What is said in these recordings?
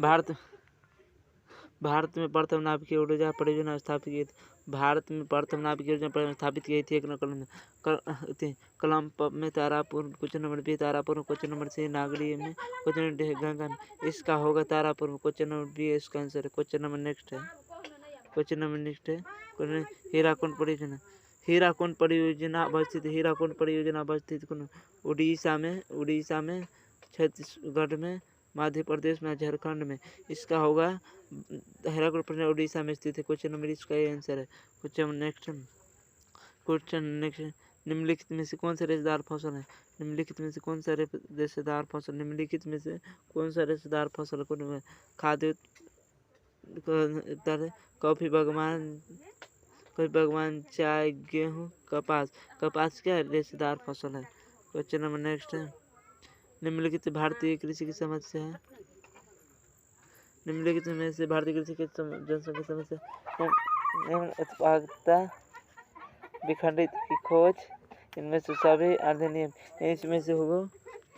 भारत भारत में प्रथम नाभिकीय ऊर्जा परियोजना स्थापित की थी। भारत में प्रथम नाभिकीय ऊर्जा परियोजना स्थापित की थी। एक कलम में तारापुर क्वेश्चन नंबर बी, तारापुर क्वेश्चन नंबर सी, नागरी में क्वेश्चन नंबर डी, गंगा में। इसका होगा तारापुर में क्वेश्चन नंबर बी इसका आंसर है। क्वेश्चन नंबर नेक्स्ट है हीराकुंड परियोजना। हीराकुंड परियोजना अवस्थित उड़ीसा में छत्तीसगढ़ में, मध्य प्रदेश में, झारखंड में। इसका होगा हीराकुंड परियोजना उड़ीसा में स्थित है। क्वेश्चन नंबर इसका ये आंसर है। क्वेश्चन नेक्स्ट निम्नलिखित में से कौन सा रेशेदार फसल है? निम्नलिखित में से कौन सा रेशेदार फसल को खाद्य कॉफी, बागवान, चाय, गेहूँ, कपास क्या है? रेशेदार फसल है। क्वेश्चन नंबर नेक्स्ट है निम्नलिखित भारतीय कृषि की समस्या है। निम्नलिखित में से भारतीय कृषि की जनसंख्या समस्या उत्पादकता, विखंडित की खोज, इनमें से सभी अधिनियम, इसमें से होगा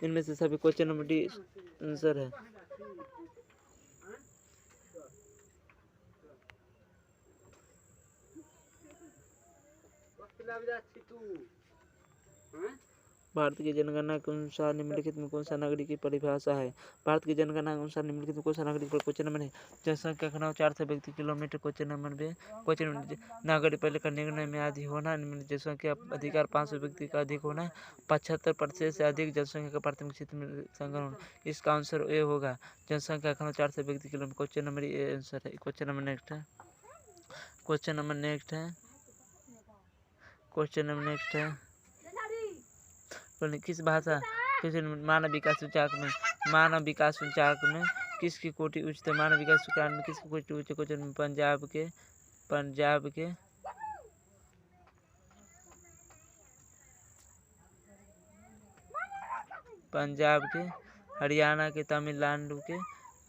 इनमें से सभी। क्वेश्चन नंबर डी आंसर है। भारत की जनगणना के अनुसार निम्नलिखित में कौन सा नागरिक की परिभाषा है? भारत की जनगणना के अनुसार निम्नलिखित में कौन सा नागरिक पर क्वेश्चन नंबर है। जनसंख्या घनत्व 400 व्यक्ति किलोमीटर। Question number B. Question number नागरिक पहले का निर्णय में आदि होना। जनसंख्या अधिकार 500 व्यक्ति का अधिक होना। 75% से अधिक जनसंख्या का प्राथमिक क्षेत्र में संग्रह होना। इसका आंसर ए होगा जनसंख्या घनत्व 400 व्यक्ति किलोमीटर। क्वेश्चन नंबर ए आंसर है। क्वेश्चन नंबर नेक्स्ट है किस भाषा मानव विकास सूचकांक में किसकी कोटि उच्च है? मानव विकास सूचकांक में किसकी कोटि उच्च? क्वेश्चन पंजाब के, हरियाणा के, तमिलनाडु के,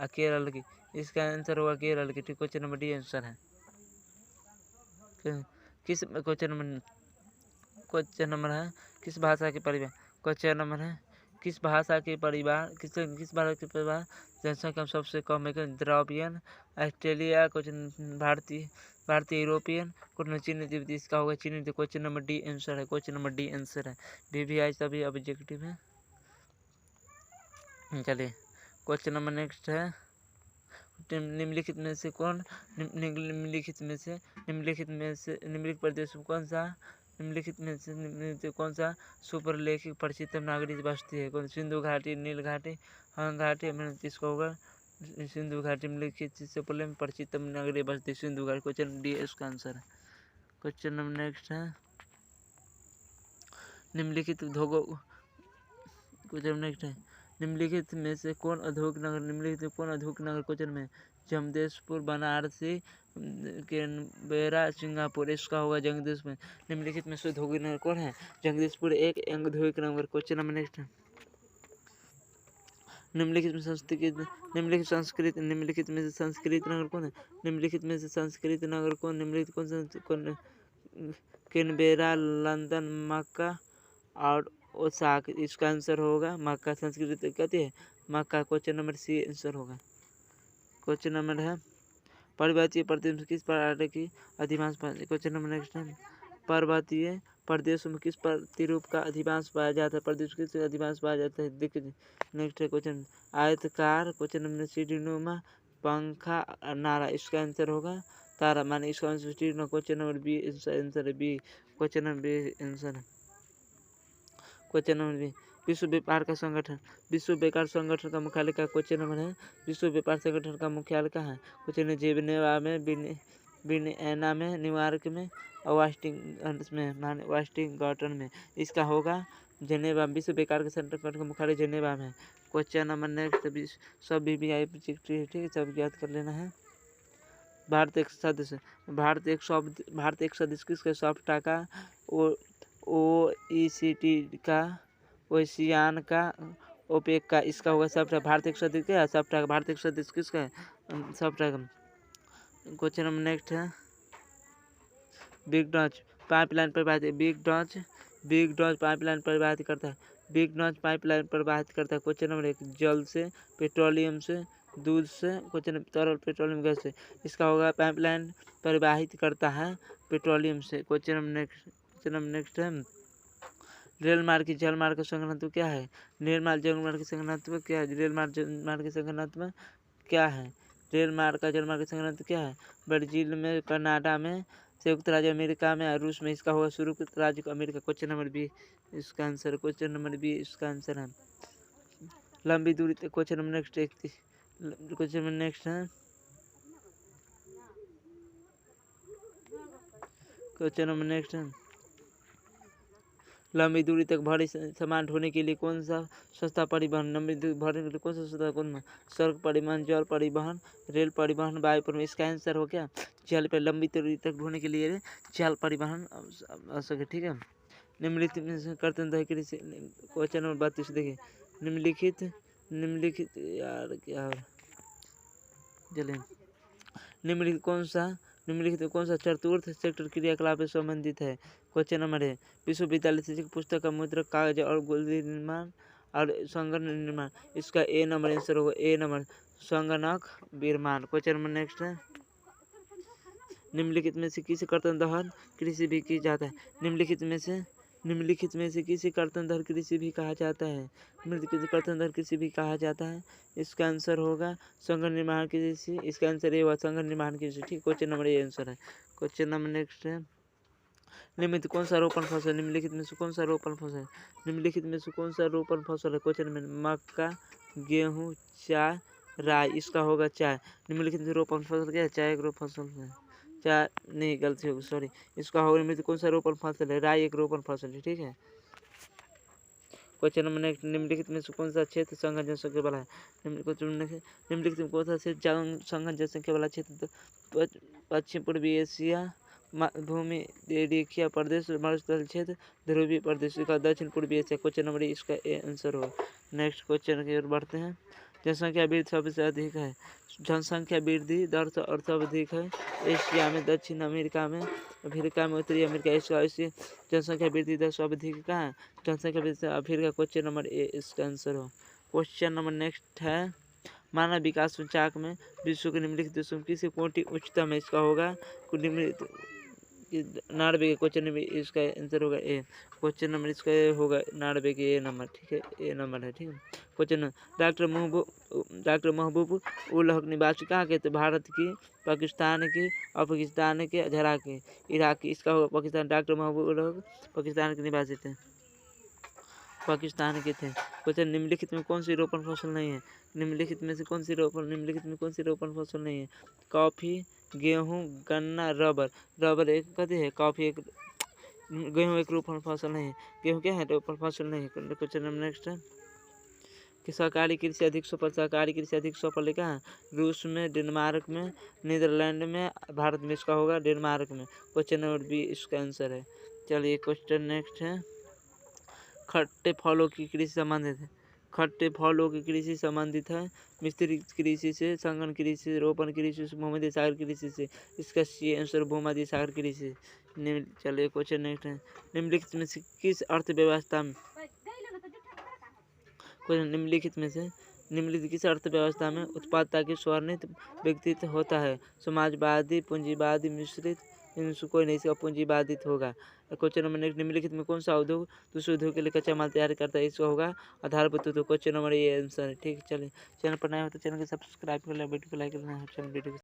केरल की। इसका आंसर होगा केरल की। क्वेश्चन नंबर डी आंसर है। क्वेश्चन नंबर है किस भाषा के परिवार। क्वेश्चन नंबर है किस भाषा के परिवार जनसंख्या सबसे कम है? द्रविडियन, ऑस्ट्रेलिया, क्वेश्चन भारतीय यूरोपियन, क्वेश्चन चीनी तिब्बती। इसका होगा चीनी। क्वेश्चन नंबर डी आंसर है। क्वेश्चन नंबर डी आंसर है। VVI सभी ऑब्जेक्टिव है। चलिए क्वेश्चन नंबर नेक्स्ट है निम्नलिखित में से कौन सा सुपरलेखिक पश्चिम नागरिक बस्ती है? कौन? सिंधु घाटी, नील घाटी, हांग घाटी। इसका होगा सिंधु घाटी। निम्नलिखित सुपरलेखिक पश्चिम नागरिक बस्ती सिंधु घाटी। क्वेश्चन डी इसका आंसर है। क्वेश्चन नंबर नेक्स्ट है निम्नलिखित में से कौन औद्योगिक नगर क्वेश्चन में जमशेदपुर, बनारसी, कैनबेरा, सिंगापुर। इसका होगा जगदीशपुर। निम्नलिखित में से औद्योगिक नगर कौन है? जगदीशपुर एक औद्योगिक नगर। क्वेश्चन नंबर नेक्स्ट है निम्नलिखित में से संस्कृत नगर कौन है? कैनबेरा, लंदन, मक्का और ओसाका। इसका आंसर होगा मक्का। संस्कृत कहती है मक्का। क्वेश्चन नंबर सी आंसर होगा। क्वेश्चन नंबर है पर्वतीय प्रदेश में किस प्रकार की अधिवांश पाया? क्वेश्चन नंबर नेक्स्ट है पर्वतीय प्रदेशों में किस प्रतिरूप का अधिवांश पाया जाता है? प्रदेश किस अधिवांश पाया जाता है? देखिए नेक्स्ट है क्वेश्चन आयतकार। क्वेश्चन नंबर सीढ़ीनुमा, पंखा, नारा। इसका आंसर होगा तारा माने इसका answer. Question number B answer है B. Question number B answer है। क्वेश्चन नंबर बी विश्व व्यापार संगठन का मुख्यालय क्या? क्वेश्चन नंबर है विश्व व्यापार संगठन का मुख्यालय कहाँ है? क्वेश्चन जेनेवा में, वियना में, न्यूयॉर्क में और वाशिंगटन में। इसका होगा जेनेवा। विश्व व्यापार संगठन का मुख्यालय जेनेवा में। क्वेश्चन नंबर नेक्स्ट सब VVI ठीक है, सब याद कर लेना है। भारत एक सदस्य किसका? सॉफ्टा का, OECD का, ओसियान का, ओपेक का। इसका होगा सॉफ्टा। भारत एक सदस्य क्या है? सॉफ्टा का। भारत एक सदस्य किसका है? सॉफ्टा का। क्वेश्चन नंबर नेक्स्ट है बिग डच पाइपलाइन प्रवाहित करता है। क्वेश्चन नंबर 1 जल से, पेट्रोलियम से, दूध से, क्वेश्चन तरल पेट्रोलियम गैस से। इसका होगा पाइपलाइन परिवाहित करता है पेट्रोलियम से। क्वेश्चन नेक्स्ट है रेल मार्ग की जल मार्ग का संघनत्व क्या है? रेल मार्ग जल मार्ग का संघनत्व क्या है? रेल मार्ग जल मार्ग का संघनत्व क्या है? रेल मार्ग का जल मार्ग का संघनत्व क्या है? ब्राजील में, कनाडा में, संयुक्त राज्य अमेरिका में और रूस में। इसका होगा संयुक्त राज्य अमेरिका। क्वेश्चन नंबर बी इसका आंसर। क्वेश्चन नंबर बी इसका आंसर है। लंबी दूरी तक। Question number next question number next है क्वेश्चन नंबर नेक्स्ट है लंबी दूरी तक भारी सामान ढोने के लिए कौन सा सस्ता परिवहन? लंबी दूरी भारी के लिए कौन सा सस्ता कौन? सड़क परिवहन, जल परिवहन, रेल परिवहन, वायु परिवहन। इसका आंसर हो क्या? जल पर। लंबी दूरी तक ढोने के लिए जल परिवहन आवश्यक है। ठीक है। निम्नलिखित में से कर्तन कृषि। क्वेश्चन नंबर 32 देखिए। निम्नलिखित यार क्या चले निम्नलिखित कौन सा चतुर्थ सेक्टर क्रियाकलाप से संबंधित है? क्वेश्चन नंबर है विश्वविद्यालय से पुस्तक का मुद्रक, कागज और गोल्डी निर्माण और संगणक निर्माण। इसका ए नंबर आंसर होगा। ए नंबर संगणक निर्माण। क्वेश्चन नंबर नेक्स्ट है निम्नलिखित में से किसी कर्तन दहन कृषि भी की जाता है? निम्नलिखित में से किसी कर्तन दहन कृषि भी कहा जाता है? निम्नलिखित कर्तन दहन कृषि भी कहा जाता है। इसका आंसर होगा संगठन निर्माण कृषि। इसका आंसर ये हुआ संगठन निर्माण कृषि। ठीक। क्वेश्चन नंबर ये आंसर है। क्वेश्चन नंबर नेक्स्ट है निम्नलिखित कौन सा रोपण फसल? निम्नलिखित में से कौन सा रोपण फसल? निम्नलिखित में से कौन सा रोपण फसल है? क्वेश्चन में मक्का, गेहूँ, चाय, राई। इसका होगा चाय। निम्नलिखित में रोपण फसल क्या है? चाय एक रोपण फसल है। चाय नहीं, गलती होगी, सॉरी। इसका होगा निम्नलिखित कौन सा रोपण फसल है? राई एक रोपण फसल है। ठीक है। क्वेश्चन नंबर नेक्स्ट निम्नलिखित में से कौन सा क्षेत्र संघन जनसंख्या वाला है? निम्नलिखित में कौन सा क्षेत्र संघन जनसंख्या वाला क्षेत्र? पश्चिम पूर्वी एशिया, भूमि रेखीय प्रदेश, मरुस्थल क्षेत्र, ध्रुवीय प्रदेश। का दक्षिण पूर्वी एशिया। क्वेश्चन नंबर इसका ए आंसर होगा। नेक्स्ट क्वेश्चन की ओर बढ़ते हैं। जनसंख्या वृद्धि सबसे अधिक है। जनसंख्या वृद्धि दर सर्वाधिक है एशिया में, दक्षिण अमेरिका में, उत्तरी अमेरिका। इसका जनसंख्या वृद्धि दर सर्वाधिक कहाँ है? जनसंख्या वृद्धि अफ्रीका। क्वेश्चन नंबर ए इसका आंसर हो। क्वेश्चन नंबर नेक्स्ट है मानव विकास सूचकांक में विश्व के निम्नलिखित देशों में किसी कोटि उच्चतम है? इसका होगा 99 के। क्वेश्चन नंबर इसका आंसर होगा ए। क्वेश्चन नंबर इसका होगा 99 के ए नंबर। ठीक है, ए नंबर है। ठीक है। क्वेश्चन डॉक्टर महबूब उल हक निवासी कहाँ के थे? भारत की, पाकिस्तान की, अफगानिस्तान के, इराक की, इराक की। इसका होगा पाकिस्तान। डॉक्टर महबूब उल हक पाकिस्तान के निवासी थे, पाकिस्तान के थे। क्वेश्चन निम्नलिखित में कौन सी रोपण फसल नहीं है? निम्नलिखित में कौन सी रोपण फसल नहीं है? कॉफी, गेहूँ, गन्ना, रबर। रबर एक कहते हैं, कॉफी एक, गेहूँ एक रोपण फसल नहीं है। गेहूँ क्या है? रोपण फसल नहीं है। क्वेश्चन नंबर नेक्स्ट है कि सहकारी कृषि अधिक सफल कहाँ है? रूस में, डेनमार्क में, नीदरलैंड में, भारत में। इसका होगा डेनमार्क में। क्वेश्चन नंबर बी इसका आंसर है। चलिए क्वेश्चन नेक्स्ट है खट्टे फलों की कृषि संबंधित है। खट्टे फलों की कृषि संबंधित है मिश्रित कृषि से, संगम कृषि, रोपण कृषि, भूमध्य सागर कृषि से। इसका सी आंसर भूमध्य सागर कृषि। चलिए क्वेश्चन नेक्स्ट है निम्नलिखित में से किस अर्थव्यवस्था में निम्नलिखित किस अर्थव्यवस्था में उत्पादकता की स्वर्णित व्यक्तित्व होता है? समाजवादी, पूंजीवादी, मिश्रित, इनसे कोई नहीं। इसका पूंजीवादित होगा। क्वेश्चन नंबर नेक्स्ट निम्नलिखित में कौन सा उद्योग दूसरे उद्योग के लिए कच्चा माल तैयार करता है? इसका होगा आधारभूत उद्योग। क्वेश्चन नंबर ये आंसर है। ठीक है। चलिए चैनल पर नया हो तो चैनल को सब्सक्राइब कर लें, वीडियो को लाइक करना है, चैनल वीडियो